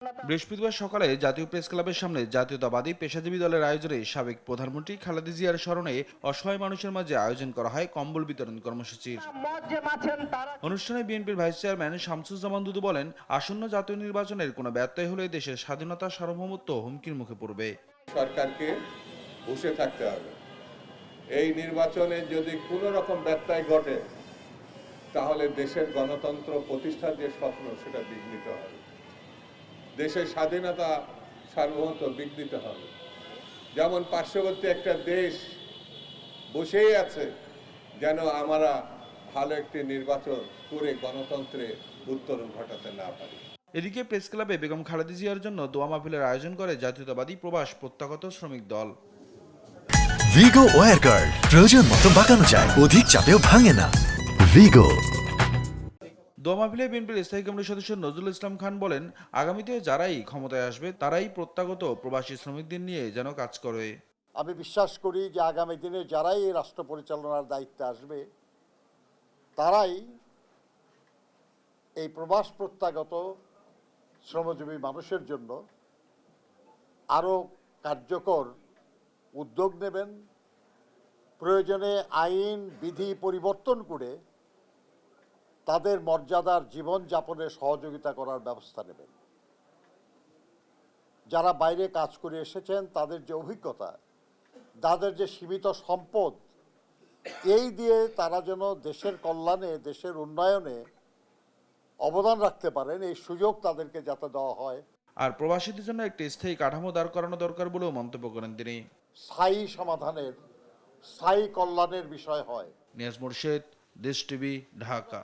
বৃহস্পতিবার সকালে জাতীয় প্রেস ক্লাবের সামনে জাতীয়তাবাদী পেশাজীবী দলের আয়োজনে সাবেক প্রধানমন্ত্রী খালেদা জিয়ার স্মরণে অসহায় মানুষের মাঝে আয়োজন করা হয় কম্বল বিতরণ কর্মসূচির। অনুষ্ঠানে বিএনপির ভাইস চেয়ারম্যান শামসুজ্জামান দুদু বলেন, আসন্ন জাতীয় নির্বাচনের কোনো ব্যত্যয় হলে দেশের স্বাধীনতা সার্বভৌমত্ব হুমকির মুখে পড়বে। সরকারকে বসে থাকতে হবে। এই নির্বাচনে যদি কোনো রকম ব্যত্যয় ঘটে তাহলে দেশের গণতন্ত্র প্রতিষ্ঠার যে স্বপ্ন সেটা বিঘ্নিত হবে, দেশের স্বাধীনতা সার্বভৌমত্ব বিঘ্নিত হবে। যেমন পার্শ্ববর্তী একটা দেশ বসেই আছে যেন আমরা ভালো একটি নির্বাচন করে গণতন্ত্রে উত্তরণ ঘটাতে না পারি। এদিকে প্রেস ক্লাবে বেগম খালেদা জিয়ার জন্য দোয়া মাহফিলের আয়োজন করে জাতীয়তাবাদী প্রবাস প্রত্যাগত শ্রমিক দল। ভিগো ওয়্যার গার্ড প্রয়োজন মতো বাঁকানো যায়, অধিক চাপেও ভাঙে না। ভিগো। দোয়া মাহফিলে বিএনপির স্থায়ী কমিটির সদস্য নজরুল ইসলাম খান বলেন, আগামীতে যারাই ক্ষমতায় আসবে তারাই প্রত্যাগত প্রবাসী শ্রমিকদের নিয়ে যেন কাজ করে। আমি বিশ্বাস করি যে আগামী দিনে যারাই এই রাষ্ট্র পরিচালনার দায়িত্বে আসবে তারাই এই প্রবাস প্রত্যাগত শ্রমজীবী মানুষের জন্য আরও কার্যকর উদ্যোগ নেবেন, প্রয়োজনে আইন বিধি পরিবর্তন করে তাদের মর্যাদার জীবনযাপনে সহযোগিতা করার ব্যবস্থা নেবেন। যারা বাইরে কাজ করে এসেছেন তাদের যে অভিজ্ঞতা, তাদের যে সীমিত সম্পদ, এই দিয়ে তারা যেন দেশের কল্যাণে দেশের উন্নয়নে অবদান রাখতে পারেন, এই সুযোগ তাদেরকে যাতে দেওয়া হয়। আর প্রবাসীদের জন্য একটি স্থায়ী কাঠামো দাঁড় করানো দরকার বলেও মন্তব্য করেন তিনি। স্থায়ী সমাধানের, স্থায়ী কল্যাণের বিষয় হয়। নিয়াজ মোরশেদ, দেশ টিভি, ঢাকা।